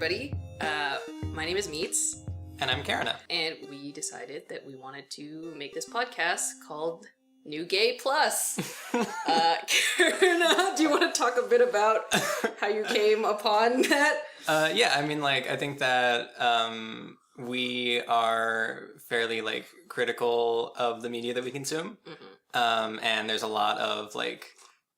everybody. My name is Mitz. And I'm Kerina. And we decided that we wanted to make this podcast called New Gay Plus. Kerina, do you want to talk a bit about how you came upon that? I think that we are fairly, critical of the media that we consume. Mm-hmm. And there's a lot of,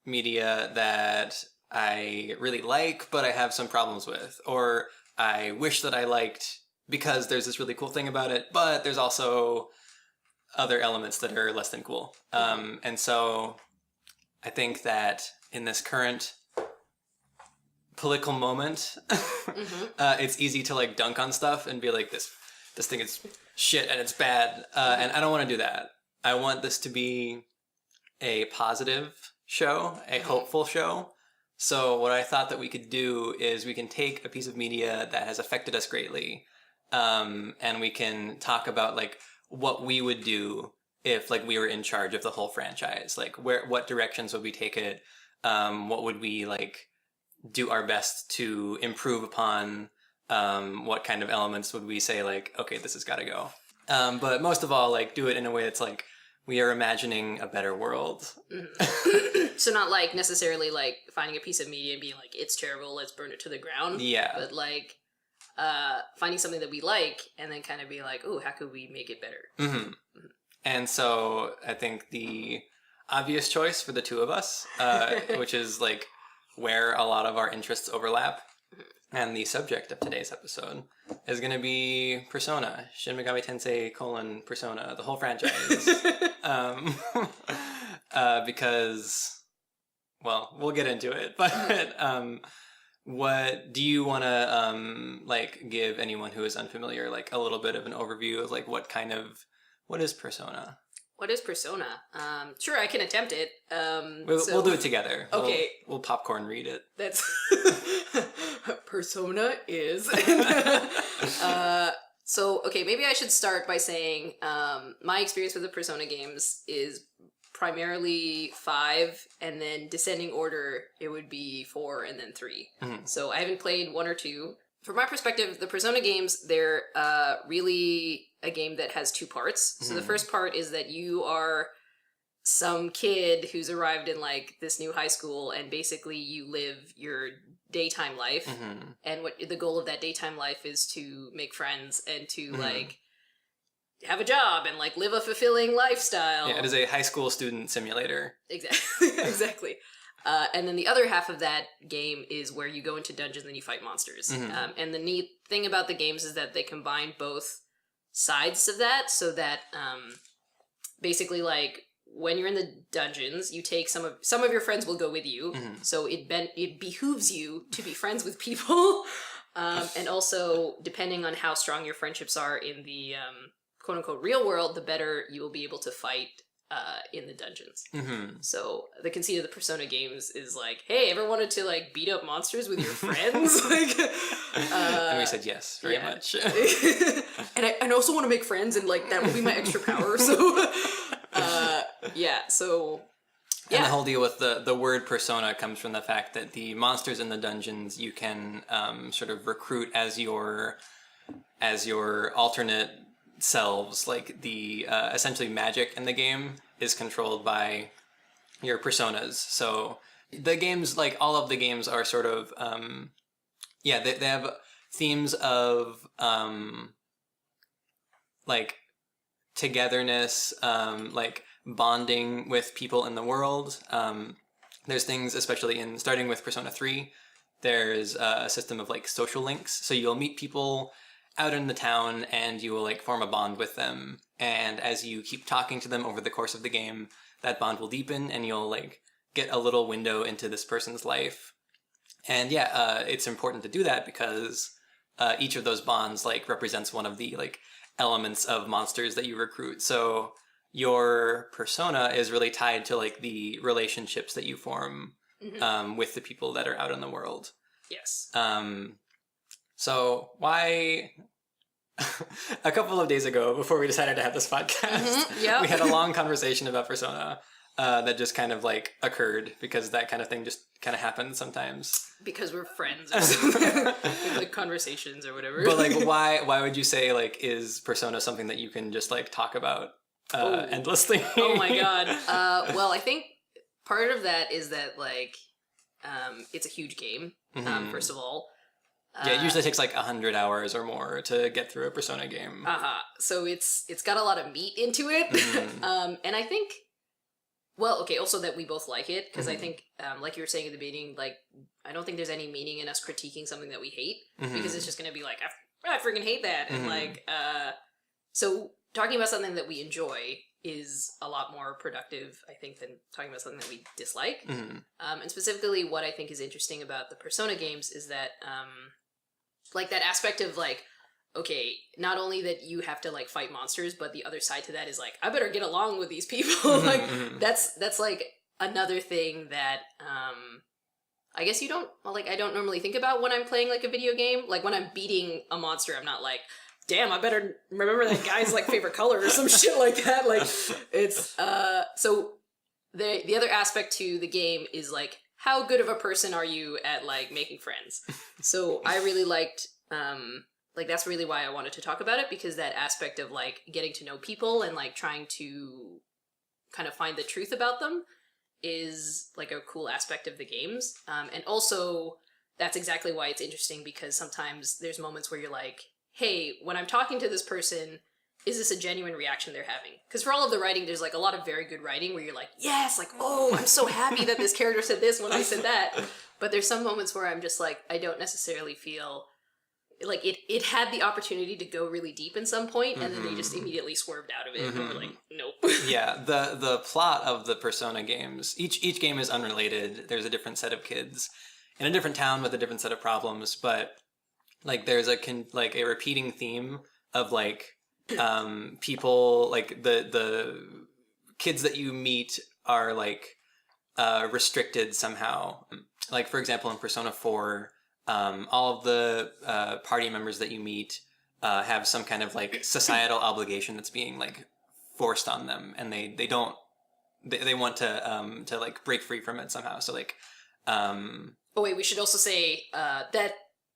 media that I really like, but I have some problems with. Or I wish that I liked because there's this really cool thing about it, but there's also other elements that are less than cool. Mm-hmm. And so I think that in this current political moment, mm-hmm. It's easy to dunk on stuff and be like, this thing is shit and it's bad. Mm-hmm. And I don't want to do that. I want this to be a positive show, a mm-hmm. hopeful show. So what I thought that we could do is we can take a piece of media that has affected us greatly, and we can talk about what we would do if we were in charge of the whole franchise. What directions would we take it? What would we do our best to improve upon? What kind of elements would we say okay, this has got to go? But most of all, do it in a way that's we are imagining a better world. Mm-hmm. So not necessarily finding a piece of media and being it's terrible, let's burn it to the ground. Yeah. But finding something that we like and then kind of be oh, how could we make it better? Mm-hmm. Mm-hmm. And so I think the obvious choice for the two of us, which is where a lot of our interests overlap, mm-hmm. and the subject of today's episode is going to be Persona, Shin Megami Tensei : Persona, the whole franchise. Because, well, we'll get into it, but what do you want to give anyone who is unfamiliar a little bit of an overview of what is Persona? What is Persona? Sure, I can attempt it. We'll do it together. Okay. We'll popcorn read it. That's Persona is. So, okay, maybe I should start by saying my experience with the Persona games is primarily 5, and then descending order, it would be 4 and then 3. Mm-hmm. So I haven't played 1 or 2. From my perspective, the Persona games, they're really a game that has 2 parts. Mm-hmm. So the first part is that you are some kid who's arrived in this new high school, and basically you live your daytime life. Mm-hmm. And what the goal of that daytime life is to make friends and to mm-hmm. Have a job and live a fulfilling lifestyle. Yeah, it is a high school student simulator. Exactly. Exactly. And then the other half of that game is where you go into dungeons and you fight monsters. Mm-hmm. And the neat thing about the games is that they combine both sides of that, so that basically when you're in the dungeons, you take some of your friends will go with you. Mm-hmm. So it behooves you to be friends with people. And also, depending on how strong your friendships are in the quote-unquote real world, the better you will be able to fight in the dungeons. Mm-hmm. So the conceit of the Persona games is hey, ever wanted to beat up monsters with your friends? And we said yes, very much. And I also want to make friends, and that will be my extra power. So so yeah. And the whole deal with the word persona comes from the fact that the monsters in the dungeons you can sort of recruit as your alternate selves. The essentially magic in the game is controlled by your personas. So the games, all of the games are sort of they have themes of togetherness, bonding with people in the world. There's things, especially starting with Persona 3, there's a system of social links. So you'll meet people out in the town and you will form a bond with them, and as you keep talking to them over the course of the game, that bond will deepen and you'll get a little window into this person's life. And it's important to do that because each of those bonds represents one of the elements of monsters that you recruit. So your persona is really tied to the relationships that you form mm-hmm. With the people that are out in the world. Yes. So why, a couple of days ago, before we decided to have this podcast, mm-hmm. Yep. we had a long conversation about Persona. that just kind of like occurred because that kind of thing just kind of happens sometimes. Because we're friends or something. With, like, conversations or whatever. But like, why would you say like is Persona something that you can just like talk about endlessly? Oh my god. Well, I think part of that is that like it's a huge game. First of all. Yeah, it usually takes like 100 hours or more to get through a Persona game. So it's got a lot of meat into it. And I think, well, okay, also that we both like it, because I think, like you were saying at the beginning, like, I don't think there's any meaning in us critiquing something that we hate, because it's just going to be like, I freaking hate that. And like, so talking about something that we enjoy is a lot more productive, I think, than talking about something that we dislike. And specifically what I think is interesting about the Persona games is that, like, that aspect of like, okay, not only that you have to like fight monsters, but the other side to that is like, I better get along with these people. Like, that's like another thing that I guess you don't, like, I don't normally think about when I'm playing like a video game. Like when I'm beating a monster, I'm not like, damn, I better remember that guy's like favorite color or some shit like that. Like, it's so the other aspect to the game is like, how good of a person are you at like making friends? So I really liked like, that's really why I wanted to talk about it, because that aspect of like getting to know people and like trying to kind of find the truth about them is like a cool aspect of the games. And also that's exactly why it's interesting, because sometimes there's moments where you're like, hey, when I'm talking to this person, is this a genuine reaction they're having? Because for all of the writing, there's like a lot of very good writing where you're like, yes, like, oh, I'm so happy that this character said this when I said that. But there's some moments where I'm just like, I don't necessarily feel like it had the opportunity to go really deep in some point, and then they just immediately swerved out of it, and we're like, nope. Yeah, the plot of the Persona games, each game is unrelated. There's a different set of kids in a different town with a different set of problems, but like there's a repeating theme of like people, like the kids that you meet are like restricted somehow. Like, for example, in Persona 4, all of the party members that you meet have some kind of like societal obligation that's being like forced on them, and they want to like break free from it somehow. So like oh wait, we should also say that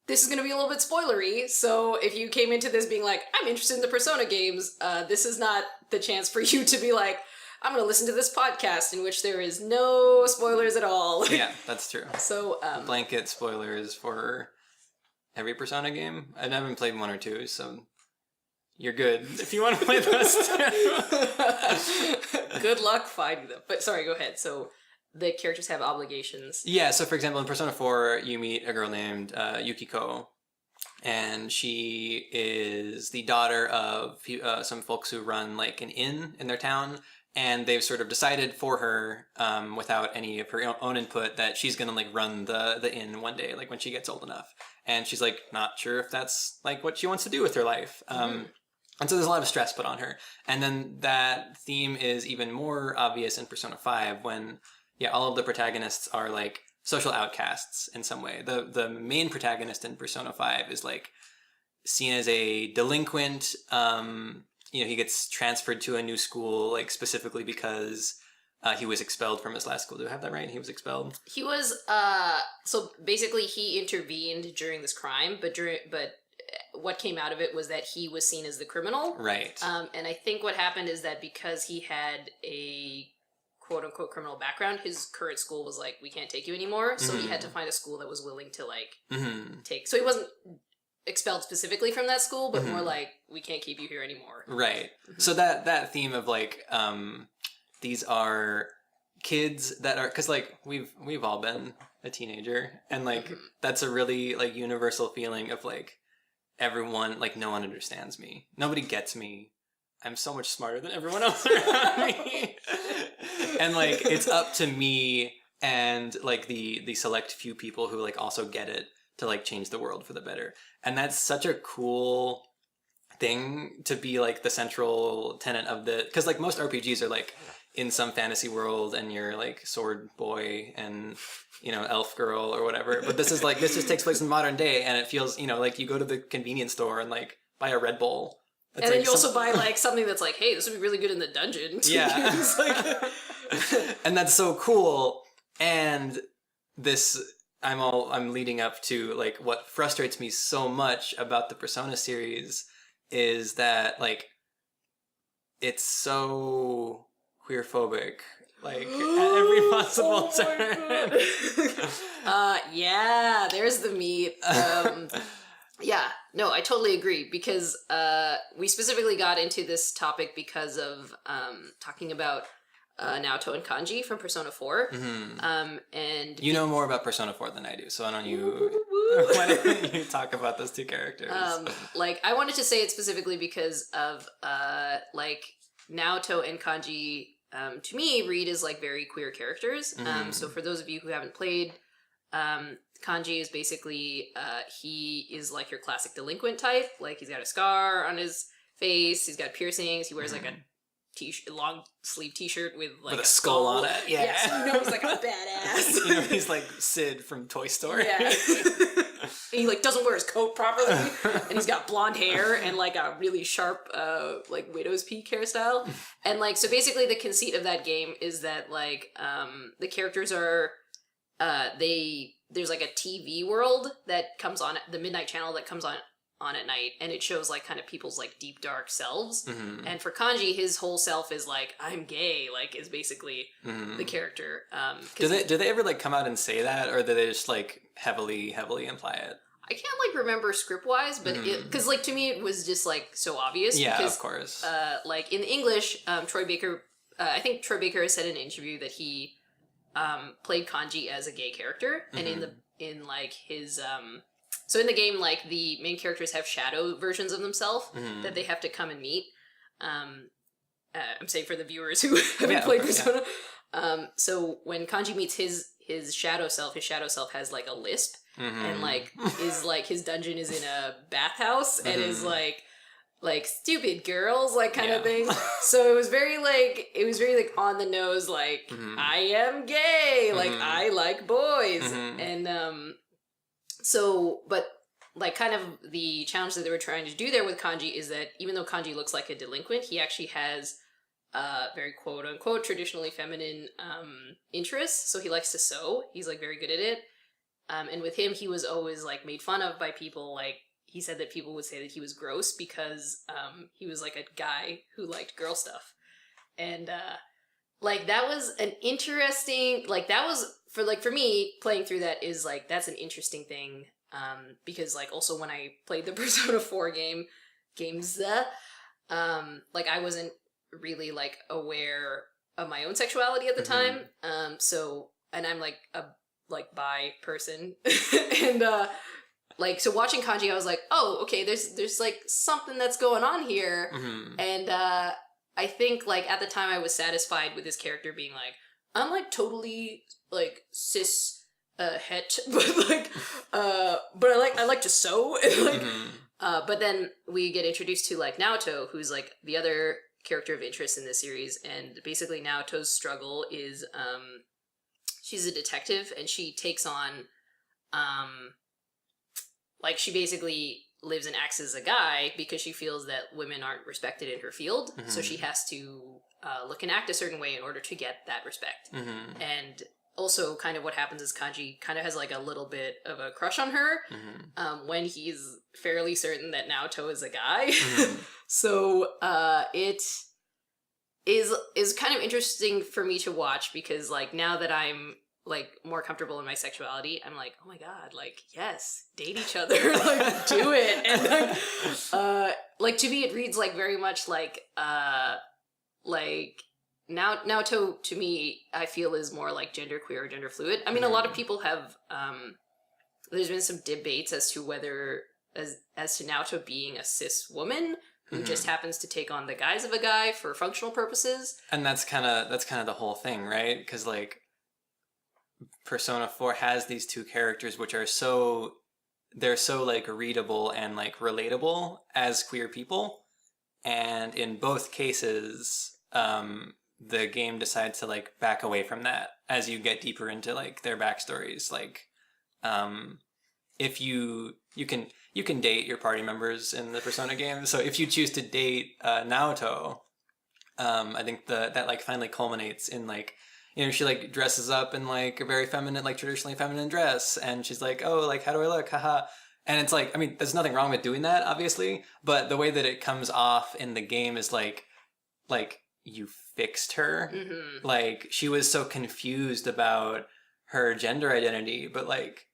this is going to be a little bit spoilery, so if you came into this being like, I'm interested in the Persona games, this is not the chance for you to be like, I'm going to listen to this podcast in which there is no spoilers at all. Yeah, that's true. So, blanket spoilers for every Persona game. I haven't played 1 or 2, so you're good if you want to play those too. Good luck finding them. But sorry, go ahead. So the characters have obligations. Yeah, so for example, in Persona 4, you meet a girl named Yukiko, and she is the daughter of some folks who run like an inn in their town. And they've sort of decided for her, without any of her own input, that she's gonna like run the inn one day, like when she gets old enough. And she's like not sure if that's like what she wants to do with her life. And so there's a lot of stress put on her. And then that theme is even more obvious in Persona 5 when, yeah, all of the protagonists are like social outcasts in some way. The main protagonist in Persona 5 is like seen as a delinquent. He gets transferred to a new school, like specifically because he was expelled from his last school. Do I have that right? He was expelled? He was, so basically he intervened during this crime, but what came out of it was that he was seen as the criminal. Right. And I think what happened is that because he had a quote-unquote criminal background, his current school was like, we can't take you anymore, so he had to find a school that was willing to, like, take... So he wasn't expelled specifically from that school, but more like, we can't keep you here anymore. Right. So that theme of like these are kids that are, because like we've all been a teenager, and like that's a really like universal feeling of like everyone, like no one understands me, nobody gets me, I'm so much smarter than everyone else around me. And like it's up to me and like the select few people who like also get it to like change the world for the better. And that's such a cool thing to be like the central tenet of the, because like most RPGs are like in some fantasy world and you're like sword boy and elf girl or whatever, but this just takes place in modern day, and it feels like you go to the convenience store and like buy a Red Bull. And then you also buy like something that's like, hey, this would be really good in the dungeon. Yeah. And that's so cool. And this, I'm leading up to like what frustrates me so much about the Persona series is that like it's so queerphobic, like at every possible turn. Yeah, there's the meat. Yeah, no, I totally agree because we specifically got into this topic because of talking about Naoto and Kanji from Persona 4. And you know more about Persona 4 than I do, so why don't you talk about those two characters? Like, I wanted to say it specifically because of like Naoto and Kanji, to me, read as like very queer characters. So for those of you who haven't played, Kanji is basically he is like your classic delinquent type. Like, he's got a scar on his face, he's got piercings, he wears like a long sleeve t-shirt with like a skull on it. Yeah, so you know he's like a badass. You know he's like Sid from Toy Story. Yeah. And he like doesn't wear his coat properly, and he's got blonde hair and like a really sharp like widow's peak hairstyle. And like, so basically the conceit of that game is that like the characters are there's like a TV world that comes on, the midnight channel that comes on at night, and it shows like kind of people's like deep dark selves. And for Kanji, his whole self is like, I'm gay, like, is basically the character. Do they ever like come out and say that, or do they just like heavily imply it? I can't like remember script wise, but because like to me it was just like so obvious. Yeah, because, of course. Like in English, Troy Baker, I think Troy Baker has said in an interview that he played Kanji as a gay character, and in like his so in the game, like, the main characters have shadow versions of themselves that they have to come and meet. I'm saying for the viewers who haven't played Persona. Yeah. So when Kanji meets his shadow self has like a lisp, and like is like his dungeon is in a bathhouse, and is like stupid girls, like, kind of thing. So it was very like on the nose, like, I am gay, like, I like boys, and so, but like, kind of the challenge that they were trying to do there with Kanji is that even though Kanji looks like a delinquent, he actually has very quote unquote traditionally feminine interests. So he likes to sew. He's like very good at it. And with him, he was always like made fun of by people. Like, he said that people would say that he was gross because he was like a guy who liked girl stuff. And like, that was an interesting, like, that was for me playing through that is like, that's an interesting thing. Because like, also when I played the Persona 4 games, like, I wasn't really like aware of my own sexuality at the time. So, and I'm like a bi person. And like, so watching Kanji, I was like, oh, okay, there's like something that's going on here. And I think like at the time I was satisfied with his character being like, I'm like totally like cis het, but like but I like to sew, and like but then we get introduced to like Naoto, who's like the other character of interest in this series, and basically Naoto's struggle is she's a detective, and she takes on like, she basically lives and acts as a guy because she feels that women aren't respected in her field, so she has to look and act a certain way in order to get that respect. And also, kind of what happens is Kanji kind of has like a little bit of a crush on her when he's fairly certain that Naoto is a guy. So it is kind of interesting for me to watch, because like, now that I'm like more comfortable in my sexuality, I'm like, oh my god, like, yes, date each other, like, do it. And like to me it reads like very much like Naoto to me, I feel, is more like genderqueer or gender fluid. I mean, a lot of people have there's been some debates as to whether as to Naoto being a cis woman who just happens to take on the guise of a guy for functional purposes. And that's kind of the whole thing, right? Because like, Persona 4 has these two characters which are they're so like readable and like relatable as queer people, and in both cases the game decides to like back away from that as you get deeper into like their backstories. Like if you can date your party members in the Persona game, so if you choose to date Naoto, I think that like finally culminates in like, she like dresses up in like a very feminine, like traditionally feminine dress, and she's like, oh, like how do I look, haha. And it's like, I mean, there's nothing wrong with doing that, obviously, but the way that it comes off in the game is like you fixed her. Like, she was so confused about her gender identity, but like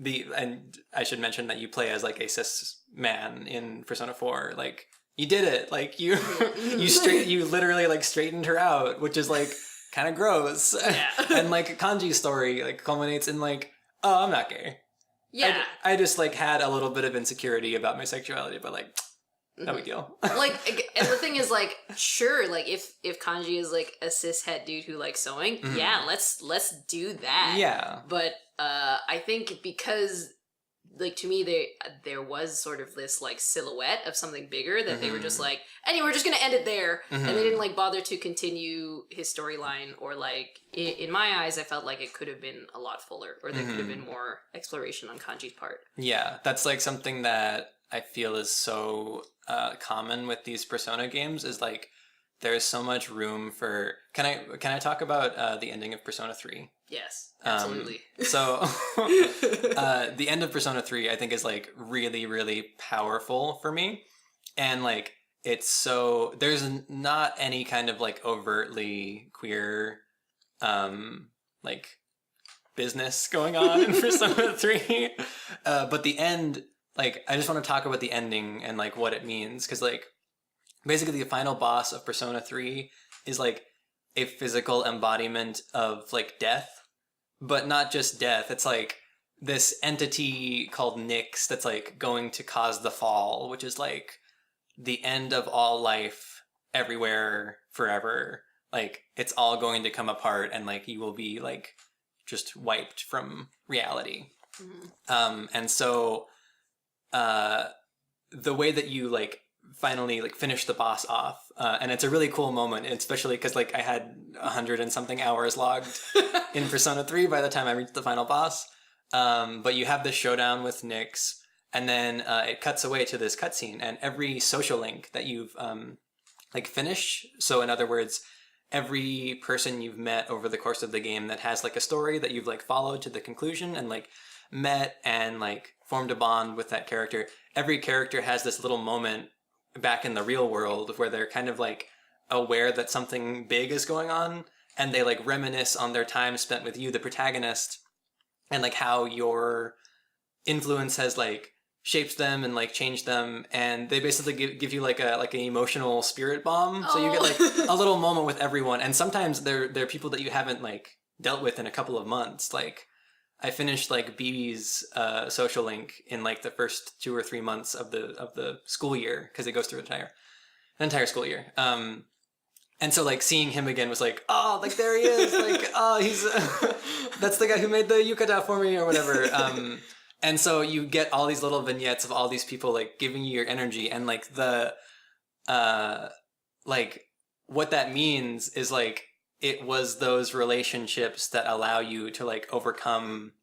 and I should mention that you play as like a cis man in Persona 4. Like, you did it. Like, you you literally like straightened her out, which is like kind of gross. Yeah. And like Kanji's story like culminates in like, oh, I'm not gay. Yeah. I just like had a little bit of insecurity about my sexuality, but like, no big deal. Like, and the thing is, like, sure, like if Kanji is like a cishet dude who likes sewing, yeah, let's do that. Yeah. But I think because, like, to me, there was sort of this like silhouette of something bigger that they were just like, anyway, we're just gonna end it there, and they didn't like bother to continue his storyline, or like in my eyes, I felt like it could have been a lot fuller, or there could have been more exploration on Kanji's part. Yeah, that's like something that I feel is so common with these Persona games, is like there's so much room for. Can I talk about the ending of Persona 3? Yes, absolutely. So the end of Persona 3 I think is like really, really powerful for me, and like it's so, there's not any kind of like overtly queer like business going on in Persona 3, but the end, like, I just want to talk about the ending and like what it means, because like basically the final boss of Persona 3 is like a physical embodiment of like death, but not just death. It's like this entity called Nyx that's like going to cause the fall, which is like the end of all life everywhere forever. Like, it's all going to come apart, and like you will be like just wiped from reality. And so the way that you like finally like finish the boss off, and it's a really cool moment, especially because like I had 100 and something hours logged in Persona 3 by the time I reached the final boss. But you have this showdown with Nyx, and then it cuts away to this cutscene, and every social link that you've like finished, so in other words, every person you've met over the course of the game that has like a story that you've like followed to the conclusion and like met and like formed a bond with that character, every character has this little moment back in the real world where they're kind of like aware that something big is going on, and they like reminisce on their time spent with you, the protagonist, and like how your influence has like shaped them and like changed them, and they basically give you like an emotional spirit bomb. So you get like a little moment with everyone, and sometimes they're people that you haven't like dealt with in a couple of months. Like, I finished like BB's social link in like the first 2 or 3 months of the school year, because it goes through an entire school year. And so like seeing him again was like, oh, like there he is, like, oh, he's that's the guy who made the yukata for me or whatever. And so you get all these little vignettes of all these people like giving you your energy, and like the like what that means is like it was those relationships that allow you to like overcome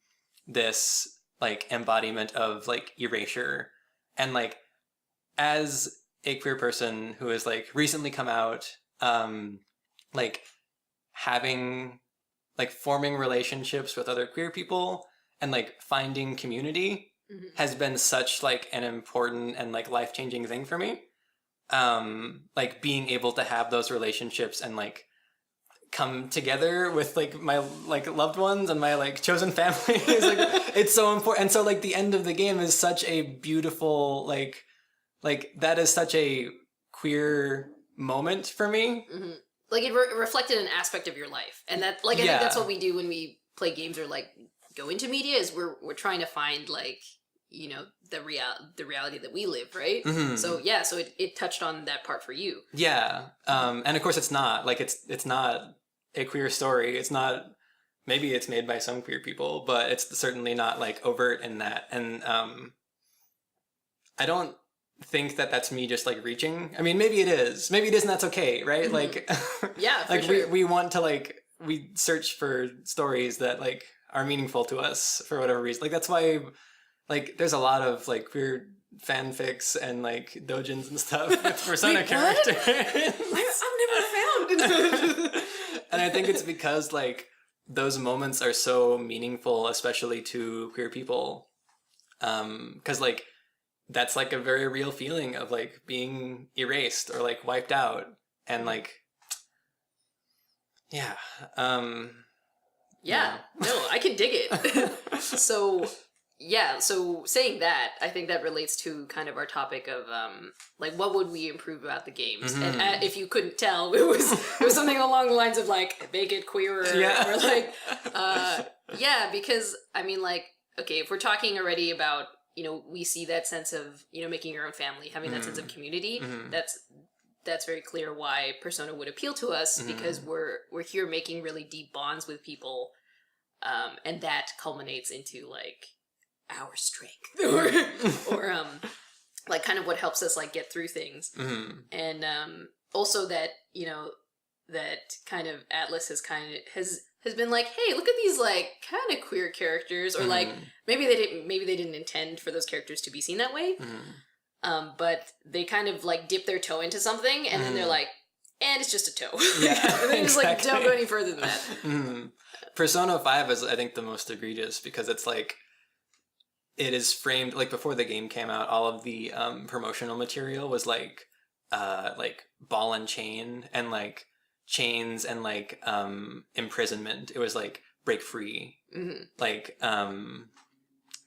this like embodiment of like erasure. And like, as a queer person who has like recently come out, like having like forming relationships with other queer people and like finding community has been such like an important and like life-changing thing for me. Like being able to have those relationships and like come together with like my like loved ones and my like chosen family is like it's so important. And so like the end of the game is such a beautiful like that is such a queer moment for me. Like it reflected an aspect of your life, and that like I think that's what we do when we play games or like go into media, is we're trying to find like, you know, the reality that we live, right? So so it touched on that part for you. And of course it's not like it's not a queer story. It's not, maybe it's made by some queer people, but it's certainly not like overt in that. And I don't think that that's me just like reaching. I mean, maybe it is, and that's okay, right? Like for like sure. we want to like, we search for stories that like are meaningful to us for whatever reason. Like that's why like there's a lot of like queer fanfics and like dojins and stuff with Persona Wait, characters. I've never found. And I think it's because like those moments are so meaningful, especially to queer people. Because like that's like a very real feeling of like being erased or like wiped out, and like yeah. Yeah, no, I can dig it. So, yeah, so saying that, I think that relates to kind of our topic of, like, what would we improve about the games? And if you couldn't tell, it was something along the lines of, like, make it queerer, or, like, yeah, because, I mean, like, okay, if we're talking already about, you know, we see that sense of, you know, making your own family, having that sense of community, that's very clear why Persona would appeal to us, because we're here making really deep bonds with people, and that culminates into like our strength, or like kind of what helps us like get through things, and also that, you know, that kind of Atlas has been like, hey, look at these like kind of queer characters, or like maybe they didn't intend for those characters to be seen that way. But they kind of like dip their toe into something, and then they're like, and it's just a toe. Yeah, and then just like don't go any further than that. Persona 5 is, I think, the most egregious, because it's like, it is framed, like before the game came out, all of the promotional material was like ball and chain, and like chains, and like imprisonment. It was like break free. Like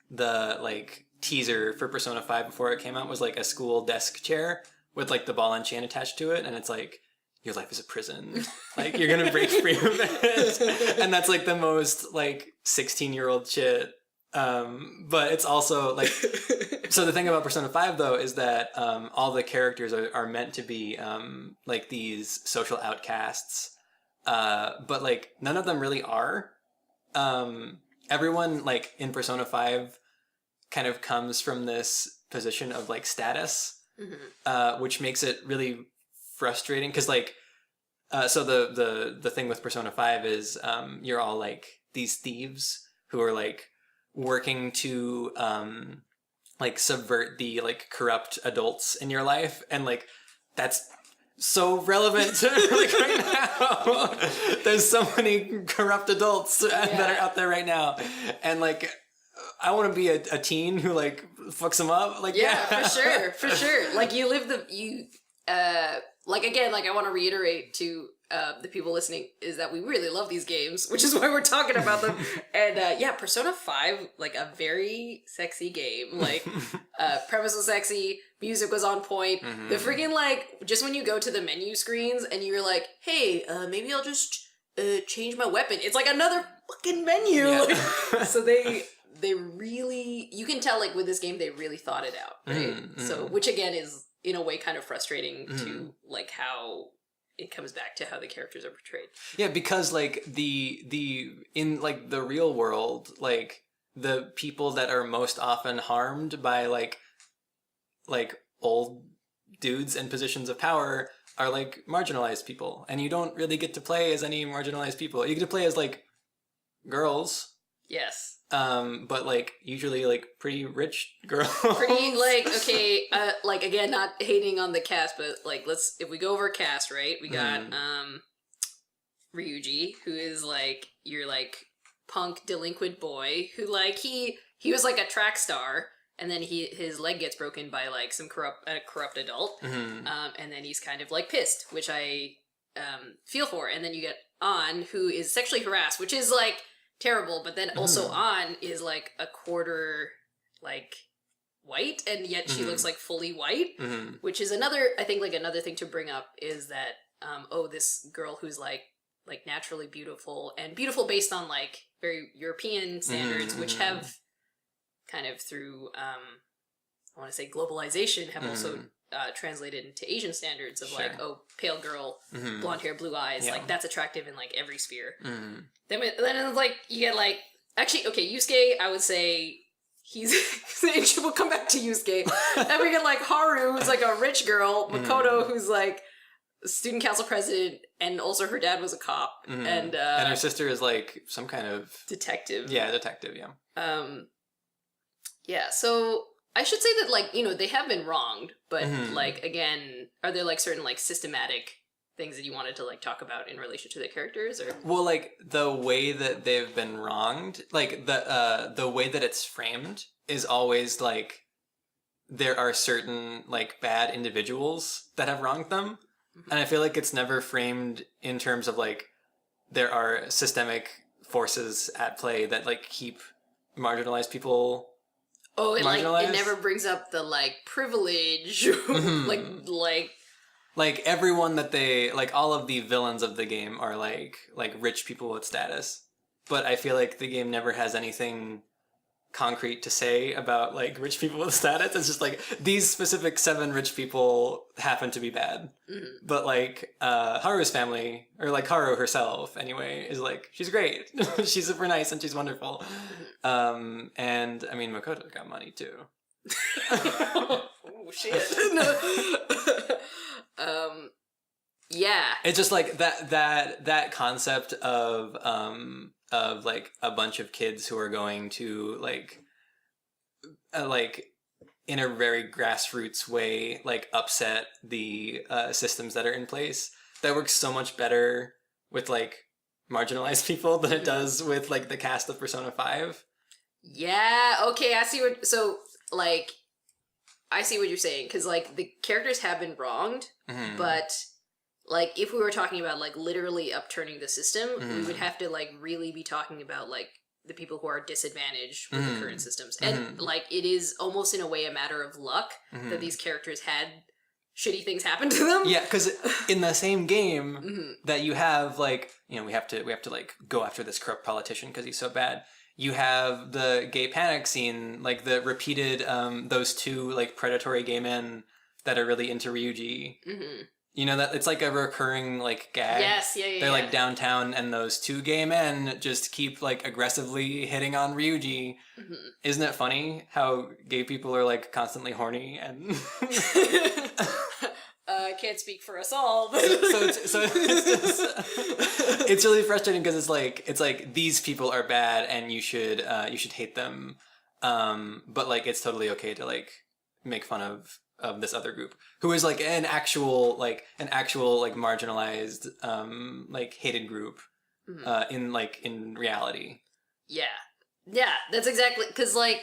the like teaser for Persona 5 before it came out was like a school desk chair with like the ball and chain attached to it, and it's like, your life is a prison, like you're gonna break free of it. And that's like the most like 16-year-old shit, but it's also like, so the thing about Persona 5 though is that all the characters are meant to be like these social outcasts, but like none of them really are. Everyone like in Persona 5 kind of comes from this position of like status, which makes it really frustrating, because like so the thing with Persona 5 is you're all like these thieves who are like working to like subvert the like corrupt adults in your life, and like that's so relevant to like right now. There's so many corrupt adults that are out there right now, and like I want to be a teen who like fucks them up. Like for sure. Like you live like again, like I want to reiterate to the people listening is that we really love these games, which is why we're talking about them. And yeah, Persona 5, like a very sexy game. Like premise was sexy, music was on point. The freaking like just when you go to the menu screens and you're like, hey, maybe I'll just change my weapon. It's like another fucking menu. Yeah. Like, so they really, you can tell like with this game they really thought it out, right? So which again is in a way kind of frustrating to like how it comes back to how the characters are portrayed. Yeah, because like the in like the real world, like the people that are most often harmed by like old dudes in positions of power are like marginalized people, and you don't really get to play as any marginalized people. You get to play as like girls. Yes. But like usually like pretty rich girls. Pretty like, okay, like again, not hating on the cast, but like if we go over cast, right? We got Ryuji, who is like your like punk delinquent boy who like he was like a track star, and then his leg gets broken by like some corrupt adult, and then he's kind of like pissed, which I feel for. And then you get An, who is sexually harassed, which is like terrible, but then also An is like a quarter like white, and yet she looks like fully white, which is another, I think like another thing to bring up is that this girl who's like naturally beautiful, and beautiful based on like very European standards, which have kind of through I want to say globalization have also translated into Asian standards of like, oh, pale girl, blonde hair, blue eyes, like that's attractive in like every sphere. Then it's like you get like, actually, okay, Yusuke, I would say we'll come back to Yusuke. Then we get like Haru, who's like a rich girl, Makoto, who's like student council president, and also her dad was a cop, and her sister is like some kind of detective. Yeah, detective. Yeah. Yeah, so I should say that, like, they have been wronged, but, Mhm. like, again, are there, like, certain, like, systematic things that you wanted to, like, talk about in relation to the characters, or? Well, like, the way that they've been wronged, like, the way that it's framed is always, like, there are certain, like, bad individuals that have wronged them, and I feel like it's never framed in terms of, like, there are systemic forces at play that, like, keep marginalized people Oh, it marginalized. never brings up the, like, privilege, Mhm. like, everyone that they, like, all of the villains of the game are, like, rich people with status. But I feel like the game never has anything concrete to say about, like, rich people with status. It's just like, these specific 7 rich people happen to be bad. mhm. But, like, Haru's family, or, like, Haru herself, anyway, is, like, she's great. She's super nice and she's wonderful. And, I mean, Makoto got money, too. Oh, shit. Yeah. It's just, like, that concept of like, a bunch of kids who are going to, like, in a very grassroots way, like, upset the systems that are in place. That works so much better with, like, marginalized people than it does with, like, the cast of Persona 5. Yeah, okay, I see what, so, like, I see what you're saying, because, like, the characters have been wronged, Mhm. but, like, if we were talking about, like, literally upturning the system, we would have to, like, really be talking about, like, the people who are disadvantaged with the current systems. And, like, it is almost in a way a matter of luck that these characters had shitty things happen to them. Yeah, because in the same game that you have, like, we have to like, go after this corrupt politician because he's so bad. You have the gay panic scene, like, the repeated, those 2, like, predatory gay men that are really into Ryuji. That it's like a recurring, like, gag. Yes, yeah. They're, like, downtown, and those 2 gay men just keep, like, aggressively hitting on Ryuji. Isn't it funny how gay people are, like, constantly horny and Can't speak for us all, but it's really frustrating because it's like these people are bad and you should hate them, but, like, it's totally okay to, like, make fun of this other group who is, like, an actual like marginalized, like, hated group in reality. Yeah, that's exactly, because, like,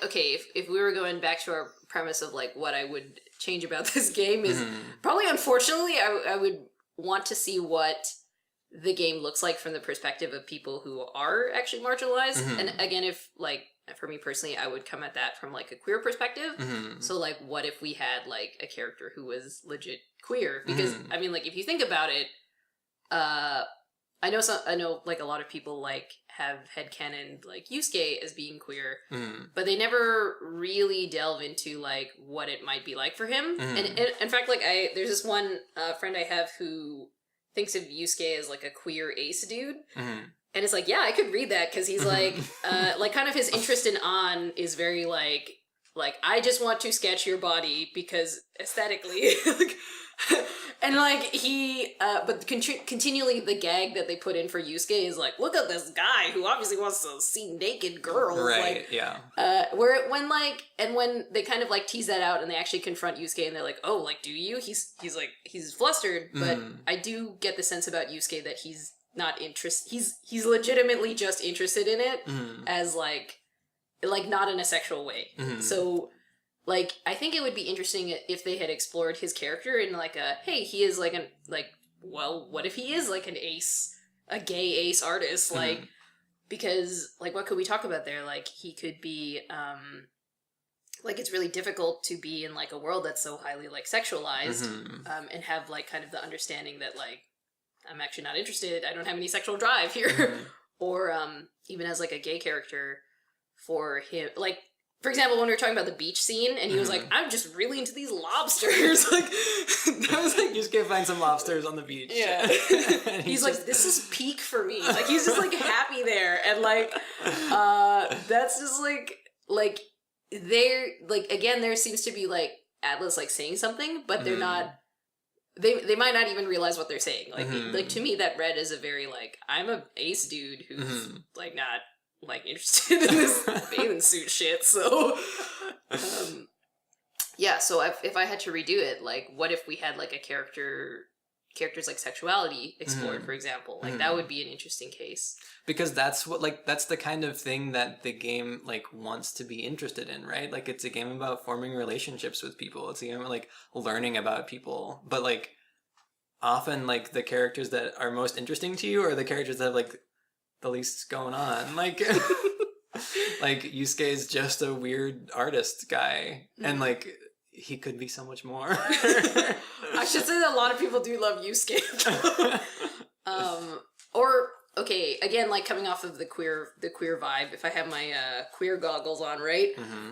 okay, if we were going back to our premise of, like, what I would change about this game is probably, unfortunately, I would want to see what the game looks like from the perspective of people who are actually marginalized. And again, if, like, for me personally, I would come at that from, like, a queer perspective. So, like, what if we had, like, a character who was legit queer? Because I mean, like, if you think about it, I know like, a lot of people, like, have headcanon, like, Yusuke as being queer, but they never really delve into, like, what it might be like for him. And in fact, like, there's this one friend I have who thinks of Yusuke as, like, a queer ace dude. And it's like, yeah, I could read that, because he's like, kind of his interest in An is very, like, I just want to sketch your body because aesthetically, and, like, he, but continually the gag that they put in for Yusuke is like, look at this guy who obviously wants to see naked girls, right? Like, yeah. When they kind of, like, tease that out and they actually confront Yusuke and they're like, oh, like, do you? He's flustered, but I do get the sense about Yusuke that he's not interested. He's legitimately just interested in it as, like, not in a sexual way. So, like, I think it would be interesting if they had explored his character in, like, hey, he is, like, well, what if he is, like, a gay ace artist, like, because, like, what could we talk about there? Like, he could be, like, it's really difficult to be in, like, a world that's so highly, like, sexualized, and have, like, kind of the understanding that, like, I'm actually not interested, I don't have any sexual drive here. Or, even as, like, a gay character for him, like, for example, when we were talking about the beach scene, and he was like, I'm just really into these lobsters. Like, that was like, you just can't find some lobsters on the beach. Yeah. And he's like, this is peak for me. Like, he's just, like, happy there. And, like, that's just, like, they're, like, again, there seems to be, like, Atlas, like, saying something, but they're not, they might not even realize what they're saying. Like, like, to me, that read as a very, like, I'm a ace dude who's, like, not like interested in this bathing suit shit. So, yeah. So if I had to redo it, like, what if we had like a character's like sexuality explored, for example? Like that would be an interesting case. Because that's the kind of thing that the game like wants to be interested in, right? Like it's a game about forming relationships with people. It's a game about like learning about people. But like often like the characters that are most interesting to you are the characters that have like the least going on. Like like Yusuke is just a weird artist guy. And like he could be so much more. I should say that a lot of people do love Yusuke. Or okay, again, like coming off of the queer vibe, if I have my queer goggles on, right?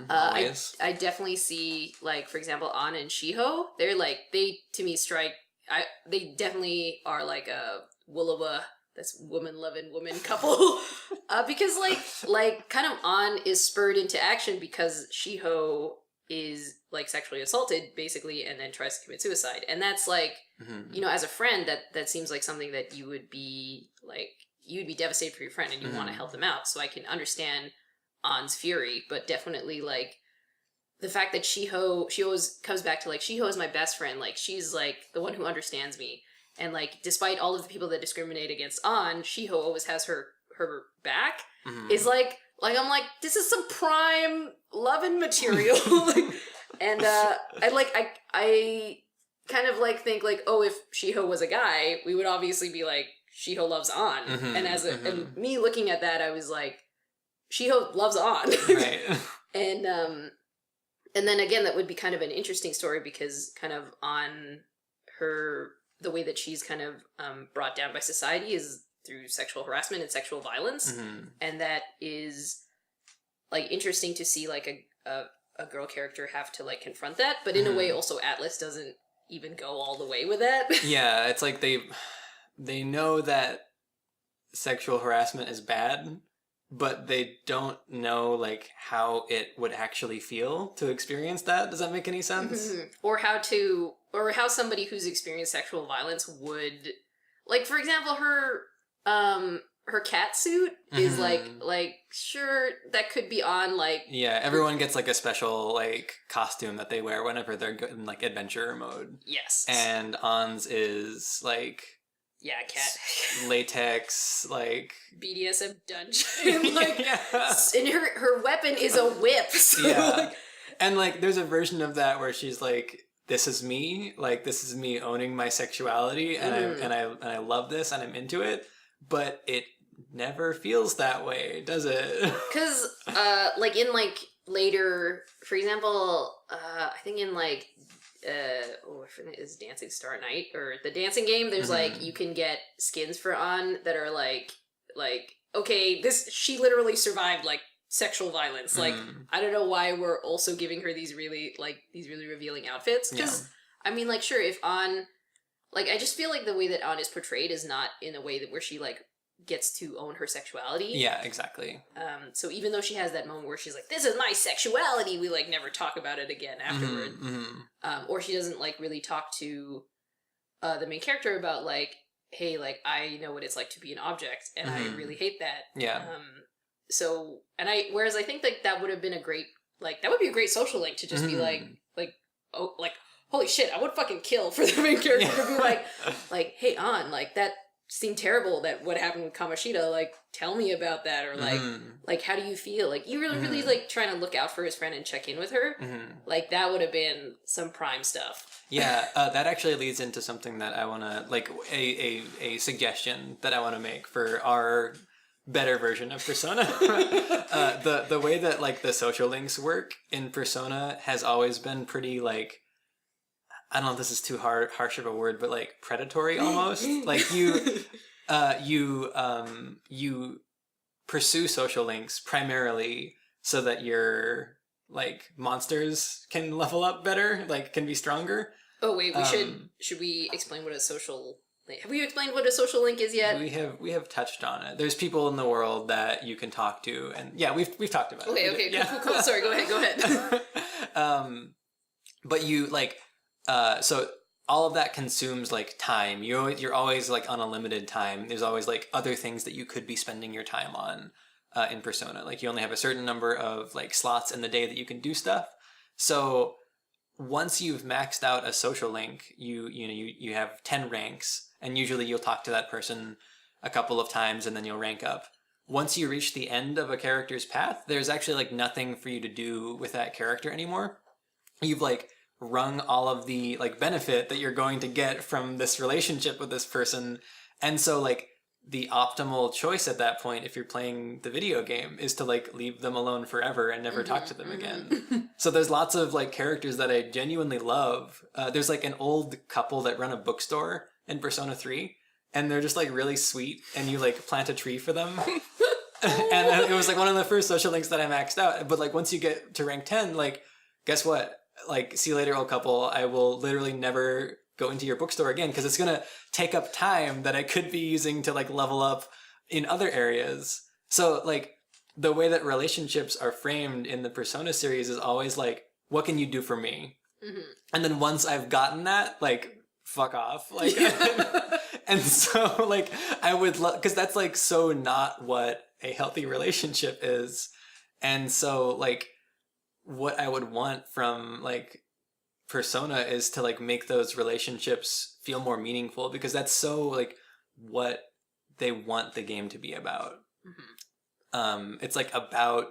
I definitely see, like, for example, An and Shiho. They're like, they to me strike. They definitely are like a Woolawa, that's woman loving woman couple. Because like kind of An is spurred into action because Shiho is like sexually assaulted basically and then tries to commit suicide, and that's like you know, as a friend, that seems like something that you'd be devastated for your friend and you want to help them out. So I can understand An's fury, but definitely like the fact that she always comes back to like, Shiho is my best friend, like she's like the one who understands me, and like despite all of the people that discriminate against An, Shiho always has her back. Is like I'm like, this is some prime loving material. And I kind of like think like, oh, if Shiho was a guy, we would obviously be like, Shiho loves An. And and me looking at that, I was like, Shiho loves An. Right. And then again, that would be kind of an interesting story because kind of on the way that she's kind of brought down by society is through sexual harassment and sexual violence. And that is like interesting to see like a girl character have to like confront that, but in a way also Atlas doesn't even go all the way with that. Yeah, it's like they know that sexual harassment is bad, but they don't know like how it would actually feel to experience that. Does that make any sense? Or how somebody who's experienced sexual violence would, like, for example, her cat suit is like sure, that could be on like, yeah, everyone gets like a special like costume that they wear whenever they're in like adventure mode. Yes. And An's is like, yeah, cat latex, like BDSM dungeon, like, and her weapon is a whip. So yeah, like, and like there's a version of that where she's like, this is me, like this is me owning my sexuality, and I love this and I'm into it, but it never feels that way, does it? Because like in like later, for example, I think in like I forget, is Dancing Star Night or the dancing game, there's like you can get skins for An that are like okay, she literally survived like sexual violence. Like I don't know why we're also giving her these really revealing outfits, because I mean, like, sure, if An, like, I just feel like the way that An is portrayed is not in a way that where she like gets to own her sexuality. Yeah, exactly. So even though she has that moment where she's like, this is my sexuality, we like never talk about it again afterward. Or she doesn't like really talk to the main character about like, hey, like, I know what it's like to be an object and I really hate that. Yeah. So, and whereas I think like that would have been a great, like, that would be a great social link to just be like, oh, like, holy shit, I would fucking kill for the main character to be like, hey, An, like, that seemed terrible, that what happened with Kamoshida, like, tell me about that, or like how do you feel? Like, you really like trying to look out for his friend and check in with her. Like, that would have been some prime stuff. Yeah, that actually leads into something that I want to, like, a suggestion that I want to make for our better version of Persona. The way that like the social links work in Persona has always been pretty like, I don't know if this is too harsh of a word, but like predatory almost. Like you pursue social links primarily so that your like monsters can level up better, like can be stronger. Oh wait, should we explain what a social link? Have we explained what a social link is yet? We have touched on it. There's people in the world that you can talk to, and yeah, we've talked about it. Okay, cool. Sorry, go ahead. But you like, so all of that consumes like time. You're always like on a limited time. There's always like other things that you could be spending your time on. in Persona. Like you only have a certain number of like slots in the day that you can do stuff. So once you've maxed out a social link, you have 10 ranks, and usually you'll talk to that person a couple of times and then you'll rank up. Once you reach the end of a character's path, there's actually like nothing for you to do with that character anymore. You've like wrung all of the like benefit that you're going to get from this relationship with this person. And so like the optimal choice at that point, if you're playing the video game, is to like leave them alone forever and never talk to them again. So there's lots of like characters that I genuinely love. There's like an old couple that run a bookstore in Persona 3, and they're just like really sweet, and you like plant a tree for them. And it was like one of the first social links that I maxed out. But like once you get to rank 10, like guess what? Like, see you later, old couple. I will literally never go into your bookstore again, because it's gonna take up time that I could be using to like level up in other areas. So like the way that relationships are framed in the Persona series is always like, what can you do for me? And then once I've gotten that, like, fuck off. Like, and so like I would love, because that's like so not what a healthy relationship is. And so like what I would want from like Persona is to like make those relationships feel more meaningful, because that's so like what they want the game to be about. It's like about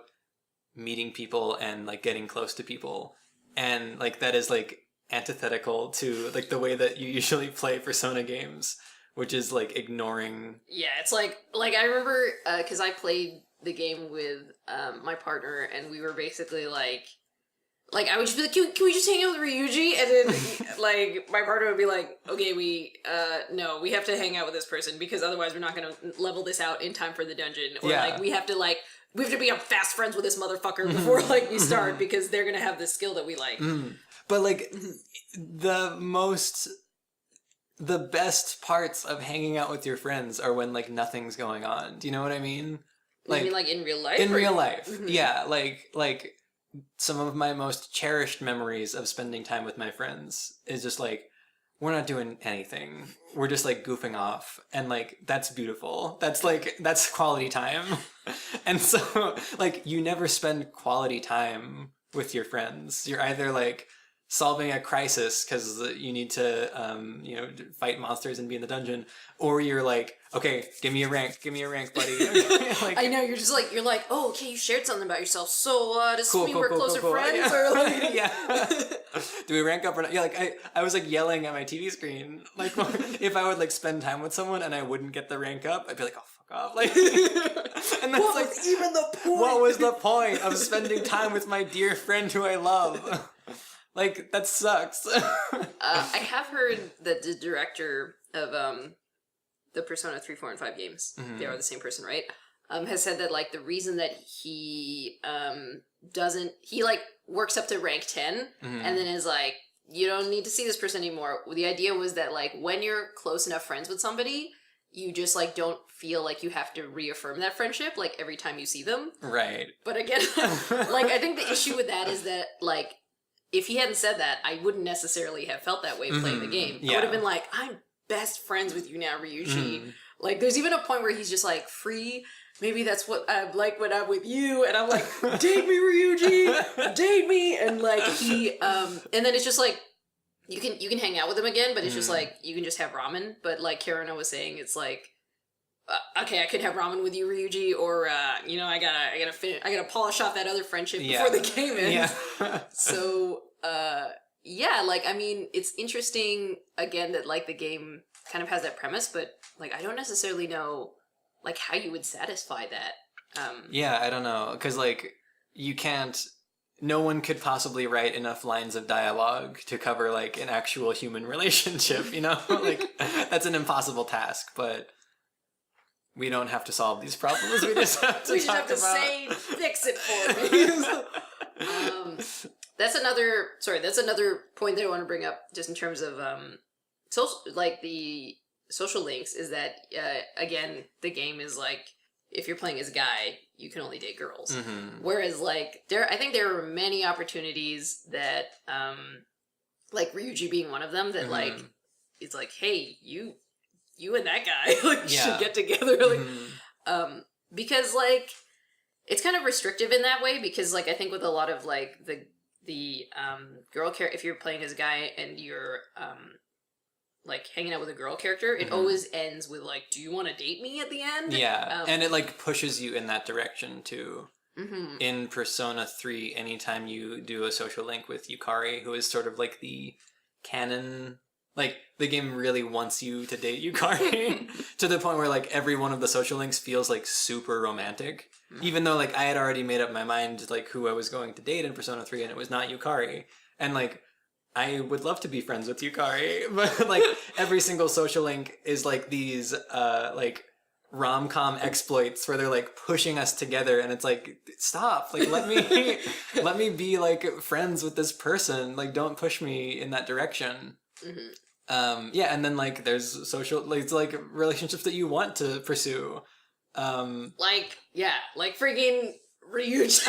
meeting people and like getting close to people, and like that is like antithetical to like the way that you usually play Persona games, which is like ignoring. Yeah, it's like I remember because I played the game with my partner, and we were basically like I would just be like, can we just hang out with Ryuji? And then like my partner would be like, okay, no, we have to hang out with this person, because otherwise we're not gonna level this out in time for the dungeon. Or like we have to be fast friends with this motherfucker before like we start, because they're gonna have this skill that we like. But like the best parts of hanging out with your friends are when like nothing's going on. Do you know what I mean? Like, you mean like in real life? In real life, yeah. Like some of my most cherished memories of spending time with my friends is just like, we're not doing anything. We're just like goofing off. And like, that's beautiful. That's quality time. And so like, you never spend quality time with your friends. You're either like solving a crisis because you need to, fight monsters and be in the dungeon, or you're like, okay, give me a rank, buddy. Like, I know, you're like, oh, okay, you shared something about yourself, so does this mean we're closer cool. friends? Yeah. Or like... Yeah. Do we rank up or not? Yeah, like I was like yelling at my TV screen, like if I would like spend time with someone and I wouldn't get the rank up, I'd be like, oh, fuck off. Like, and that's what was even the point? What was the point of spending time with my dear friend who I love? Like, that sucks. I have heard that the director of the Persona 3, 4, and 5 games, they are the same person, right? Has said that, like, the reason that he works up to rank 10 and then is like, you don't need to see this person anymore. The idea was that, like, when you're close enough friends with somebody, you just, like, don't feel like you have to reaffirm that friendship, like, every time you see them. Right. But again, like, I think the issue with that is that, like, if he hadn't said that, I wouldn't necessarily have felt that way playing the game. Yeah. I would have been like, I'm best friends with you now, Ryuji. Like, there's even a point where he's just like, free. Maybe that's what I'm like when I'm with you. And I'm like, date me, Ryuji! Date me! And like, he, and then it's just like, you can hang out with him again, but it's just like, you can just have ramen. But like Kerina was saying, it's like, okay, I could have ramen with you, Ryuji, or I gotta polish off that other friendship before the game ends. Yeah. So, like, I mean, it's interesting again that like the game kind of has that premise, but like I don't necessarily know like how you would satisfy that. Yeah, I don't know, because like you can't. No one could possibly write enough lines of dialogue to cover like an actual human relationship. Like that's an impossible task, but. We don't have to solve these problems. We just have to talk about. Say, fix it for me. That's another point that I want to bring up, just in terms of the social links. Is that again, the game is like, if you're playing as a guy, you can only date girls. Whereas like I think there are many opportunities that like Ryuji being one of them, that like it's like, hey, you and that guy like should get together, like because like it's kind of restrictive in that way because, like, I think with a lot of, like, the girl character, if you're playing as a guy and you're, like, hanging out with a girl character, it always ends with, like, do you want to date me at the end? Yeah, and it, like, pushes you in that direction, too. In Persona 3, anytime you do a social link with Yukari, who is sort of, like, the canon... Like, the game really wants you to date Yukari to the point where, like, every one of the social links feels, like, super romantic. Even though, like, I had already made up my mind, like, who I was going to date in Persona 3, and it was not Yukari. And, like, I would love to be friends with Yukari, but, like, every single social link is, like, these, like, rom-com exploits where they're, like, pushing us together, and it's like, stop, like, let me be, like, friends with this person. Like, don't push me in that direction. Yeah, and then, like, there's social, like relationships that you want to pursue. Like freaking Ryuji.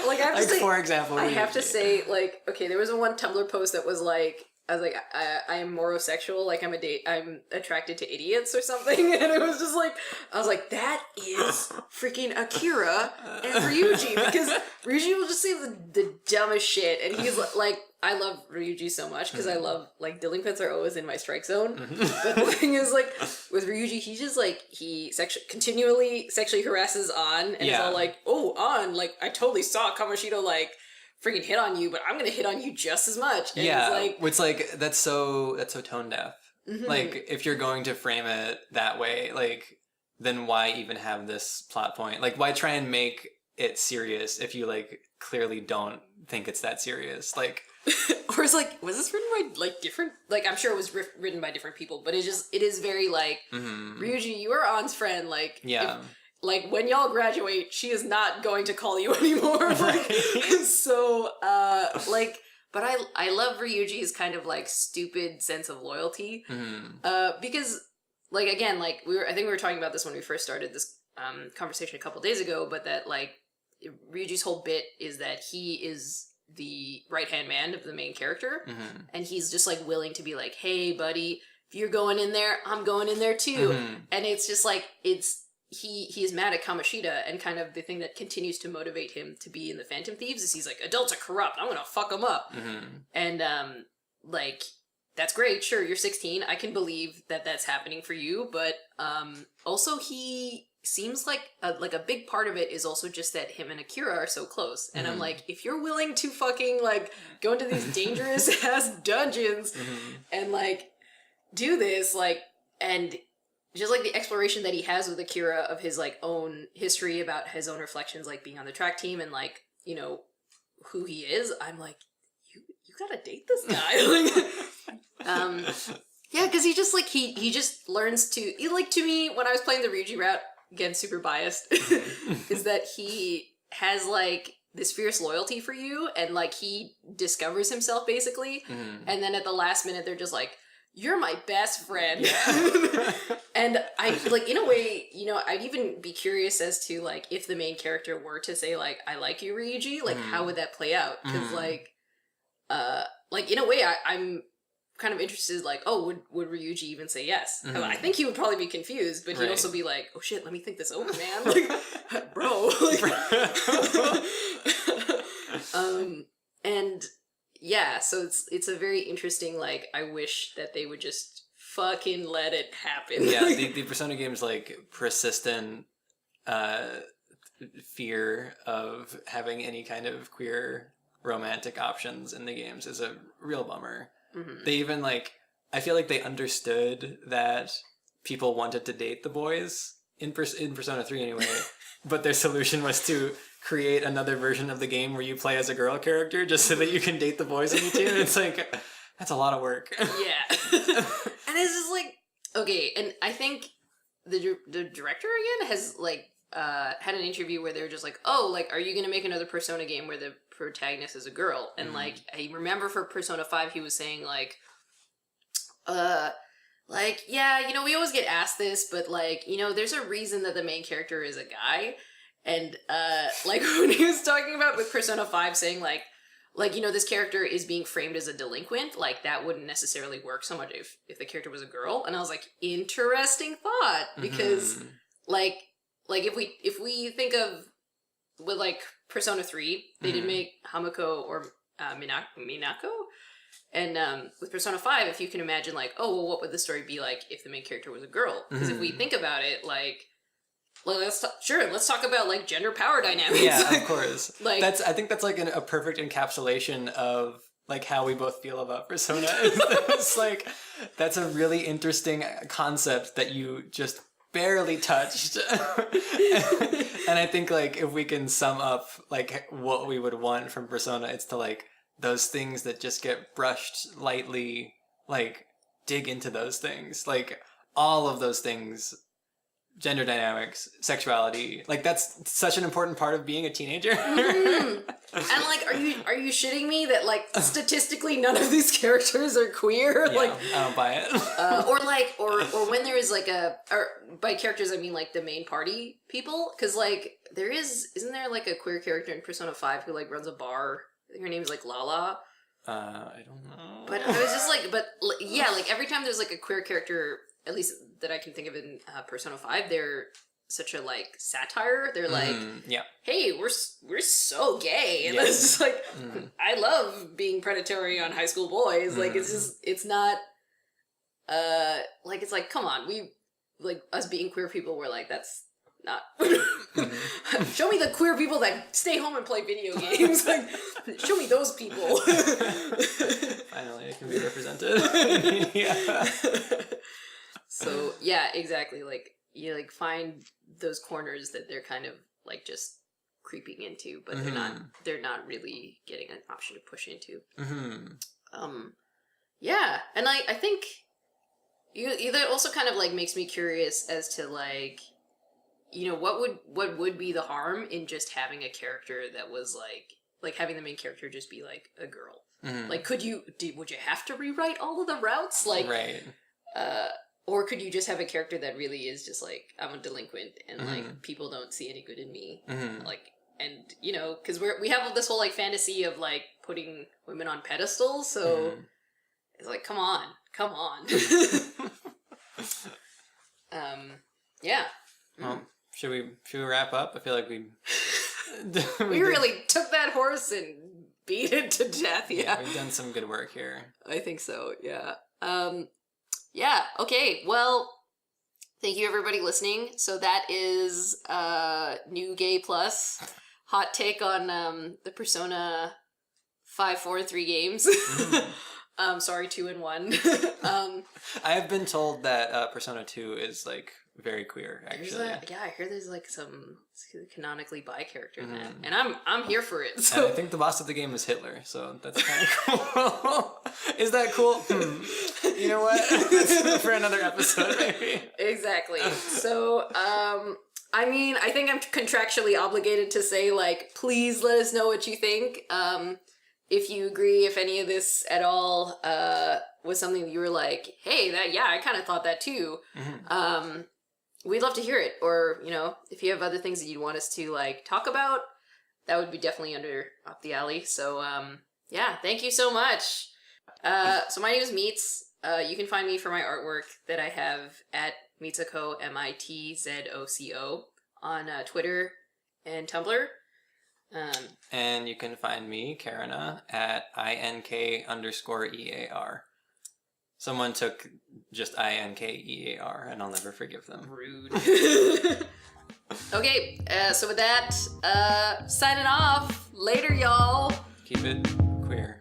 Like, I have to say, for example, I Ryuji. have to say, like, okay, there was one Tumblr post that was like, I was like, I am morosexual, like, I'm attracted to idiots or something, and it was just like, I was like, that is freaking Akira and Ryuji, because Ryuji will just say the dumbest shit, and he's like, I love Ryuji so much, because I love, like, delinquents are always in my strike zone, but the thing is, like, with Ryuji, he just, like, he continually sexually harasses An, and is all like, oh, An, like, I totally saw Kamoshida, like, freaking hit on you, but I'm gonna hit on you just as much. And it's like that's so tone deaf. Like, if you're going to frame it that way, like, then why even have this plot point? Like, why try and make it serious if you, like, clearly don't think it's that serious? Like, or it's like, was this written by, like, different, like, I'm sure it was written by different people, but it is very like, Ryuji, you are An's friend, like, like, when y'all graduate, she is not going to call you anymore. Like, so, like, but I love Ryuji's kind of, like, stupid sense of loyalty. Because, like, again, like, I think we were talking about this when we first started this conversation a couple days ago, but that, like, Ryuji's whole bit is that he is the right-hand man of the main character, and he's just, like, willing to be like, hey, buddy, if you're going in there, I'm going in there too. And it's just, like, he is mad at Kamoshida, and kind of the thing that continues to motivate him to be in the Phantom Thieves is he's like, adults are corrupt, I'm gonna fuck them up. And, like, that's great, sure, you're 16, I can believe that that's happening for you, but, also he seems like a big part of it is also just that him and Akira are so close, and I'm like, if you're willing to fucking, like, go into these dangerous ass dungeons and, like, do this, like, and just, like, the exploration that he has with Akira of his, like, own history about his own reflections, like, being on the track team and, like, you know, who he is, I'm like, you gotta date this guy. Yeah, because he just, like, he just learns to, like, to me, when I was playing the Ryuji route, again, super biased, is that he has, like, this fierce loyalty for you, and, like, he discovers himself, basically, and then at the last minute, they're just like, you're my best friend. Yeah. And I, like, in a way, you know, I'd even be curious as to, like, if the main character were to say, like, I like you, Ryuji, like, how would that play out? Because, like, in a way, I'm kind of interested, like, oh, would Ryuji even say yes? I think he would probably be confused, but he'd also be like, oh shit, let me think this over, man. Like, bro. Like, and yeah, so it's a very interesting, like, I wish that they would just fucking let it happen. Yeah, the Persona game's, like, persistent fear of having any kind of queer romantic options in the games is a real bummer. They even, like, I feel like they understood that people wanted to date the boys in Persona 3 anyway, but their solution was to create another version of the game where you play as a girl character just so that you can date the boys in you too. It's like, that's a lot of work. Yeah. And it's just like, okay, and I think the director again has, like, had an interview where they were just like, oh, like, are you gonna make another Persona game where the protagonist is a girl? And like, I remember for Persona 5 he was saying, like, yeah, you know, we always get asked this, but, like, you know, there's a reason that the main character is a guy. And like, when he was talking about with Persona 5 saying, like, you know, this character is being framed as a delinquent, like, that wouldn't necessarily work so much if the character was a girl. And I was like, interesting thought, because like like if we think of with like Persona 3, they did make Hamako or Minako. And with Persona 5, if you can imagine like, oh, well, what would the story be like if the main character was a girl? Because if we think about it, like, well, let's talk about like gender power dynamics. Yeah, of course. Like, I think that's like a perfect encapsulation of like how we both feel about Persona. It's like, that's a really interesting concept that you just barely touched. And I think like if we can sum up like what we would want from Persona, it's to like those things that just get brushed lightly, like dig into those things, like all of those things, gender dynamics, sexuality, like that's such an important part of being a teenager. And like, are you shitting me that like statistically none of these characters are queer? Yeah, like, I don't buy it. or when there is like or by characters I mean like the main party people, because like isn't there like a queer character in Persona 5 who like runs a bar? I think her name's like Lala. I don't know. But I was just like, yeah, like every time there's like a queer character, at least that I can think of in Persona 5, they're such a like satire. They're like, hey, we're so gay, and it's just like, I love being predatory on high school boys. Like it's not, like it's like, come on, we like us being queer people. We're like, that's not. Show me the queer people that stay home and play video games. Like, show me those people. Finally, it can be represented. Yeah. So yeah, exactly. Like you like find those corners that they're kind of like just creeping into, but they're not really getting an option to push into. Yeah, and I think that also kind of like makes me curious as to like, you know, what would be the harm in just having a character that was like having the main character just be like a girl? Like, would you have to rewrite all of the routes? Like, right. Or could you just have a character that really is just like, I'm a delinquent and like people don't see any good in me, like, and you know, because we have this whole like fantasy of like putting women on pedestals, so it's like, come on. Yeah. Well, should we wrap up? I feel like we really took that horse and beat it to death. Yeah, we've done some good work here. I think so. Yeah. Yeah, okay, well, thank you everybody listening. So that is New Gay Plus hot take on the Persona 5, 4, 3 games. Sorry, 2 and 1. I have been told that Persona 2 is like very queer, actually. I hear there's like some canonically bi character in that, and I'm here for it. So. And I think the boss of the game is Hitler, so that's kind of cool. Is that cool? You know what? That's for another episode, maybe. Exactly. So, I mean, I think I'm contractually obligated to say, like, please let us know what you think. If you agree, if any of this at all was something that you were like, hey, I kind of thought that too. We'd love to hear it. Or, you know, if you have other things that you'd want us to, like, talk about, that would be definitely up the alley. So, yeah, thank you so much. So my name is Mitz. You can find me for my artwork that I have at Mitsuko, Mitzoco, on Twitter and Tumblr. And you can find me, Kerina, at INK_EAR. Someone took just INKEAR, and I'll never forgive them. Rude. Okay, so with that, signing off. Later, y'all. Keep it queer.